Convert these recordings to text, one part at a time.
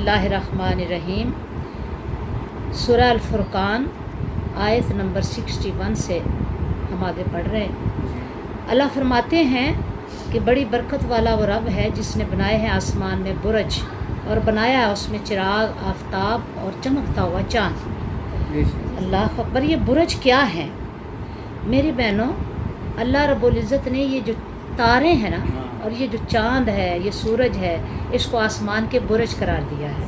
बिस्मिल्लाहिर्रहमानिर्रहीम। सूरह अल-फुरक़ान आयत नंबर 61 से हम आगे पढ़ रहे हैं। अल्लाह फरमाते हैं कि बड़ी बरकत वाला वो रब है जिसने बनाए हैं आसमान में बुरज और बनाया है उसमें चिराग, आफताब और चमकता हुआ चाँद। अल्लाह अकबर। ये बुरज क्या है मेरी बहनों? अल्लाह रब्बुल इज़्ज़त ने ये जो तारे हैं ना और ये जो चाँद है, ये सूरज है, इसको आसमान के बुरज करार दिया है।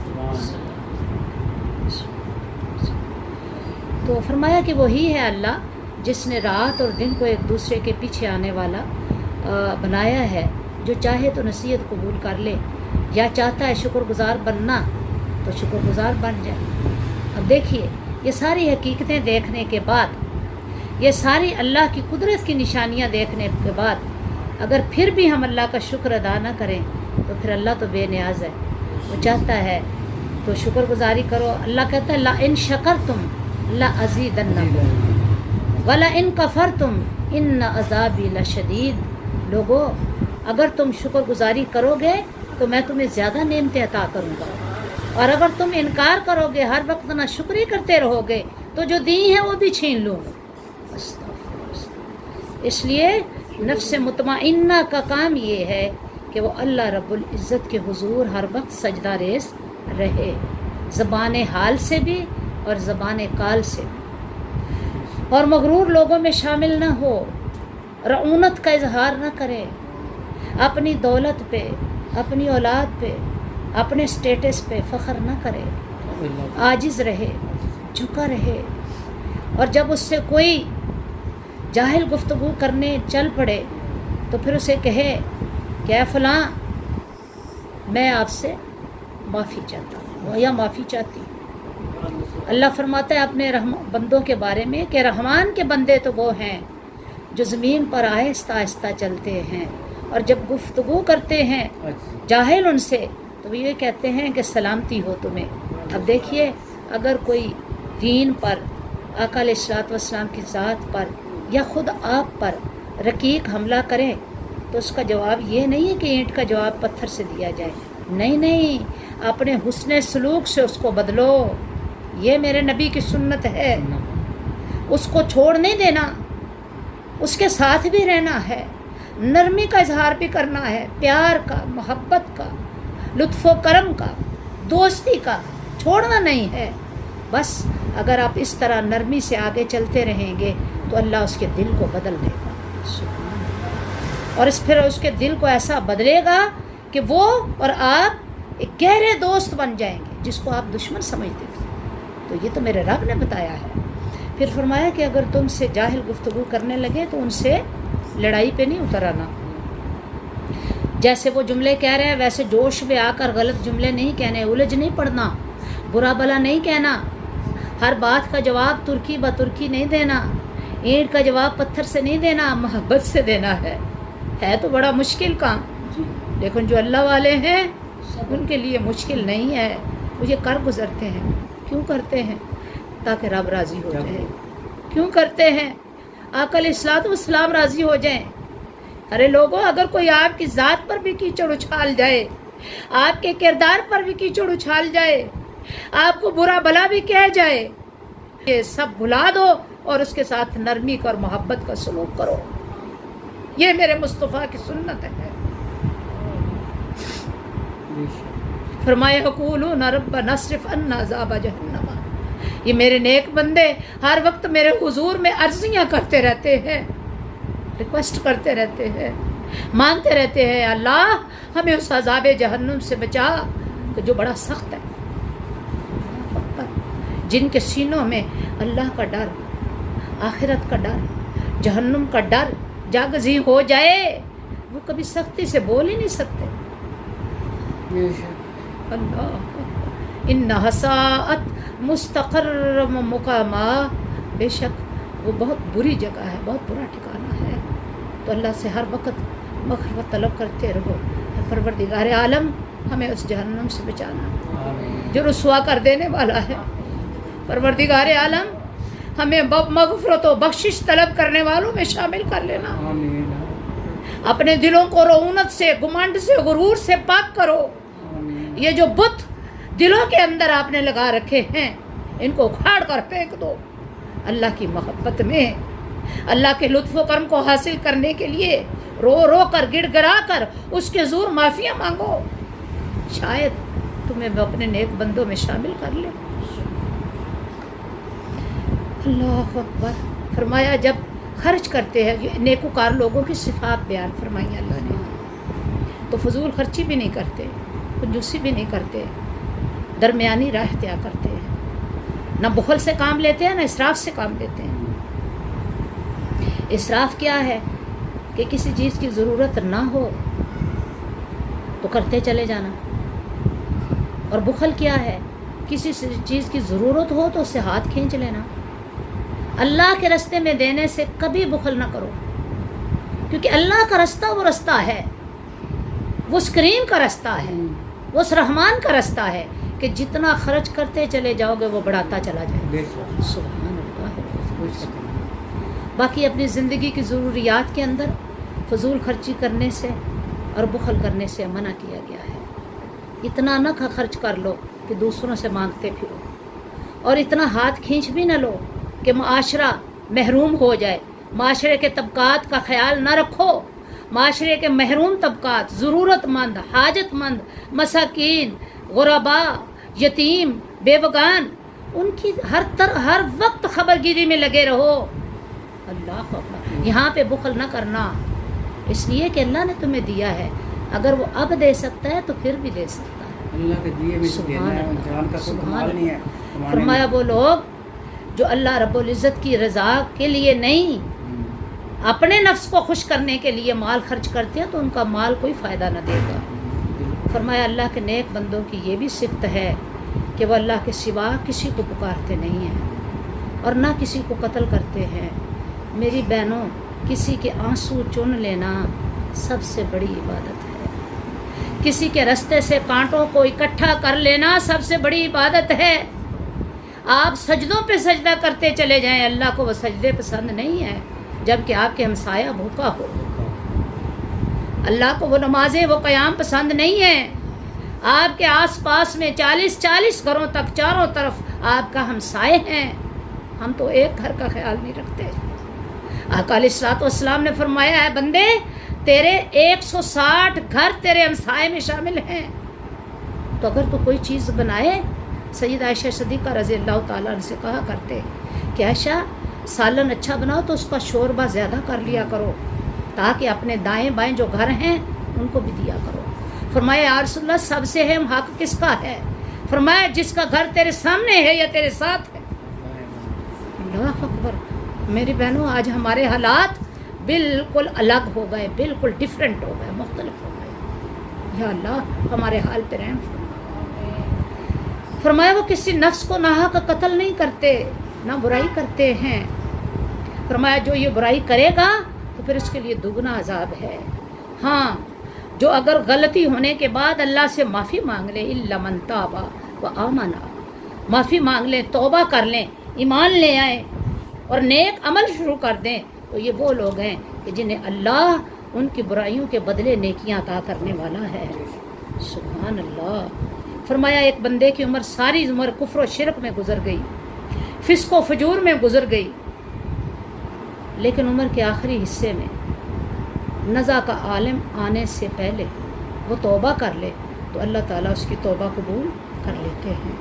तो फरमाया कि वही है अल्लाह जिसने रात और दिन को एक दूसरे के पीछे आने वाला बनाया है। जो चाहे तो नसीहत कबूल कर ले, या चाहता है शुक्रगुजार बनना तो शुक्रगुजार बन जाए। अब देखिए, ये सारी हकीकतें देखने के बाद, ये सारी अल्लाह की कुदरत की निशानियाँ देखने के बाद अगर फिर भी हम अल्लाह का शुक्र अदा न करें तो फिर अल्लाह तो बेनियाज़ है। वो चाहता है तो शुक्रगुजारी करो। अल्लाह कहता है ला इन शकरतुम ला अज़ीदन्नकुम वला इन कफ़रतुम इन्न अज़ाबी लशदीद। लोगो, अगर तुम शुक्रगुजारी करोगे तो मैं तुम्हें ज़्यादा नेमतें अता करूँगा, और अगर तुम इनकार करोगे, हर वक्त ना शुक्री करते रहोगे, तो जो दी है वो भी छीन लूँगा। इसलिए नफ्स मुतमइन्ना का काम ये है कि वो अल्लाह रब्बुल इज़्ज़त के हुजूर हर वक्त सजदा रेज़ रहे, ज़बान हाल से भी और ज़बान काल से भी, और मगरूर लोगों में शामिल न हो, रऊनत का इजहार न करे, अपनी दौलत पे, अपनी औलाद पे, अपने स्टेटस पे फ़ख्र न करे, आजिज़ रहे, झुका रहे। और जब उससे कोई जाहिल गुफ्तगू करने चल पड़े तो फिर उसे कहे कि ऐ फ़लाँ, मैं आपसे माफ़ी चाहता हूँ या माफ़ी चाहती हूँ। अल्लाह फरमाता है अपने बंदों के बारे में कि रहमान के बंदे तो वो हैं जो ज़मीन पर आहिस्ता आहिस्ता चलते हैं, और जब गुफ्तगू करते हैं जाहिल उनसे तो वो ये कहते हैं कि सलामती हो तुम्हें। अब देखिए, अगर कोई दीन पर, आका अलैहिस्सलातु वस्सलाम की ज़ात पर या ख़ुद आप पर रकीक हमला करें तो उसका जवाब ये नहीं है कि ईंट का जवाब पत्थर से दिया जाए। नहीं नहीं, अपने हुस्ने सलूक से उसको बदलो। ये मेरे नबी की सुन्नत है। उसको छोड़ नहीं देना, उसके साथ भी रहना है, नरमी का इजहार भी करना है, प्यार का, मोहब्बत का, लुत्फ़ो करम का, दोस्ती का, छोड़ना नहीं है। बस अगर आप इस तरह नरमी से आगे चलते रहेंगे तो अल्लाह उसके दिल को बदल देगा, और फिर उसके दिल को ऐसा बदलेगा कि वो और आप एक गहरे दोस्त बन जाएंगे जिसको आप दुश्मन समझते थे। तो ये तो मेरे रब ने बताया है। फिर फरमाया कि अगर तुमसे जाहिल गुफ्तगू करने लगे तो उनसे लड़ाई पे नहीं उतर आना। जैसे वो जुमले कह रहे हैं वैसे जोश में आकर गलत जुमले नहीं कहने, उलझ नहीं पड़ना, बुरा भला नहीं कहना, हर बात का जवाब तुर्की ब तुर्की नहीं देना, ईंट का जवाब पत्थर से नहीं देना, मोहब्बत से देना है तो बड़ा मुश्किल काम, लेकिन जो अल्लाह वाले हैं उनके लिए मुश्किल नहीं है। वो ये कर गुजरते हैं। क्यों करते हैं? ताकि रब राज़ी हो जाए। क्यों करते हैं? आका अलैहिस्सलाम राज़ी हो जाएं। अरे लोगों, अगर कोई आपकी ज़ात पर भी कीचड़ उछाल जाए, आपके किरदार पर भी कीचड़ उछाल जाए, आपको बुरा भला भी कह जाए, ये सब भुला दो और उसके साथ नरमी और मोहब्बत का सलूक करो। ये मेरे मुस्तफ़ा की सुन्नत है। फरमाया यक़ूलून रब्बना अस्रिफ़ अन्ना अज़ाब जहन्नम। ये मेरे नेक बंदे हर वक्त मेरे हुजूर में अर्जियाँ करते रहते हैं, रिक्वेस्ट करते रहते हैं, मांगते रहते हैं, अल्लाह हमें उस अज़ाब जहन्नम से बचा जो बड़ा सख्त है। जिनके सीनों में अल्लाह का डर, आखिरत का डर, जहन्नुम का डर जागज़ी हो जाए, वो कभी सख्ती से बोल ही नहीं सकते। अल्लाह इन्ना हसाअत मुस्तक़र्र मुक़ामा, बेशक वो बहुत बुरी जगह है, बहुत बुरा ठिकाना है। तो अल्लाह से हर वक्त मग़फ़िरत तलब करते रहो। परवरदिगार आलम हमें उस जहन्नुम से बचाना जो रुसवा कर देने वाला है। परवरदिगार आलम हमें मग़फ़िरत व बख्शिश तलब करने वालों में शामिल कर लेना। अपने दिलों को रऊनत से, घुमंड से, गुरूर से पाक करो। ये जो बुत دلوں کے اندر آپ نے لگا رکھے ہیں ان کو اکھاڑ کر پھینک دو. اللہ کی محبت میں، اللہ کے لطف و کرم کو حاصل کرنے کے لیے رو رو کر گڑ گڑا کر اس کے زور معافیاں مانگو، شاید تمہیں وہ اپنے نیک بندوں میں شامل کر لے. اللہ اکبر. فرمایا جب خرچ کرتے ہیں، یہ نیکوکار لوگوں کی صفات بیان فرمائی اللہ نے، تو فضول خرچی بھی نہیں کرتے، کنجوسی بھی نہیں کرتے، درمیانی راہ اختیار کرتے ہیں، نہ بخل سے کام لیتے ہیں نہ اسراف سے کام لیتے ہیں. اسراف کیا ہے کہ کسی چیز کی ضرورت نہ ہو تو کرتے چلے جانا، اور بخل کیا ہے کسی چیز کی ضرورت ہو تو اس سے ہاتھ کھینچ لینا. اللہ کے راستے میں دینے سے کبھی بخل نہ کرو، کیونکہ اللہ کا راستہ وہ راستہ ہے، وہ اس کریم کا راستہ ہے، وہ اس رحمان کا راستہ ہے کہ جتنا خرچ کرتے چلے جاؤ گے وہ بڑھاتا چلا جائے. سبحان اللہ. باقی اپنی زندگی کی ضروریات کے اندر فضول خرچی کرنے سے اور بخل کرنے سے منع کیا گیا ہے. اتنا نہ خرچ کر لو کہ دوسروں سے مانگتے پھرو، اور اتنا ہاتھ کھینچ بھی نہ لو کہ معاشرہ محروم ہو جائے. معاشرے کے طبقات کا خیال نہ رکھو. معاشرے کے محروم طبقات، ضرورت مند، حاجت مند، مساکین، غربا، یتیم، بیوگان، ان کی ہر وقت خبرگیری میں لگے رہو. اللہ اکبر. یہاں پہ بخل نہ کرنا، اس لیے کہ اللہ نے تمہیں دیا ہے، اگر وہ اب دے سکتا ہے تو پھر بھی دے سکتا ہے. اللہ کے دیے میں سے دینا ہے، انسان کا کوئی کمال نہیں ہے. فرمایا وہ لوگ جو اللہ رب العزت کی رضا کے لیے نہیں، اپنے نفس کو خوش کرنے کے لیے مال خرچ کرتے ہیں تو ان کا مال کوئی فائدہ نہ دے گا. فرمایا اللہ کے نیک بندوں کی یہ بھی صفت ہے کہ وہ اللہ کے سوا کسی کو پکارتے نہیں ہیں اور نہ کسی کو قتل کرتے ہیں. میری بہنوں، کسی کے آنسو چن لینا سب سے بڑی عبادت ہے. کسی کے رستے سے کانٹوں کو اکٹھا کر لینا سب سے بڑی عبادت ہے. آپ سجدوں پہ سجدہ کرتے چلے جائیں، اللہ کو وہ سجدے پسند نہیں ہے جبکہ آپ کے ہمسایہ بھوکا ہو. اللہ کو وہ نمازیں، وہ قیام پسند نہیں ہے. آپ کے آس پاس میں 40 گھروں تک چاروں طرف آپ کا ہمسائے ہیں، ہم تو ایک گھر کا خیال نہیں رکھتے. آقا علیہ الصلوۃ والسلام نے فرمایا ہے بندے، تیرے 160 گھر تیرے ہمسائے میں شامل ہیں. تو اگر تو کوئی چیز بنائے، سیدہ عائشہ صدیقہ رضی اللہ تعالیٰ عنہ سے کہا کرتے کہ عائشہ سالن اچھا بناؤ تو اس کا شوربہ زیادہ کر لیا کرو تاکہ اپنے دائیں بائیں جو گھر ہیں ان کو بھی دیا کرو. فرمایا یا رسول اللہ سب سے اہم حق کس کا ہے؟ فرمایا جس کا گھر تیرے سامنے ہے یا تیرے ساتھ ہے. اللہ اکبر. میری بہنوں، آج ہمارے حالات بالکل الگ ہو گئے، بالکل ڈیفرنٹ ہو گئے، مختلف ہو گئے. یا اللہ ہمارے حال پہ رحم فرما. فرمایا وہ کسی نفس کو ناحق قتل نہیں کرتے، نہ برائی کرتے ہیں. فرمایا جو یہ برائی کرے گا تو پھر اس کے لیے دگنا عذاب ہے. ہاں، جو اگر غلطی ہونے کے بعد اللہ سے معافی مانگ لے، الا من تاب و آمن، معافی مانگ لیں، توبہ کر لیں، ایمان لے آئیں اور نیک عمل شروع کر دیں، تو یہ وہ لوگ ہیں کہ جنہیں اللہ ان کی برائیوں کے بدلے نیکیاں عطا کرنے والا ہے. سبحان اللہ. فرمایا ایک بندے کی عمر ساری عمر کفر و شرک میں گزر گئی، فسق و فجور میں گزر گئی، لیکن عمر کے آخری حصے میں نزا کا عالم آنے سے پہلے وہ توبہ کر لے تو اللہ تعالیٰ اس کی توبہ قبول کر لیتے ہیں.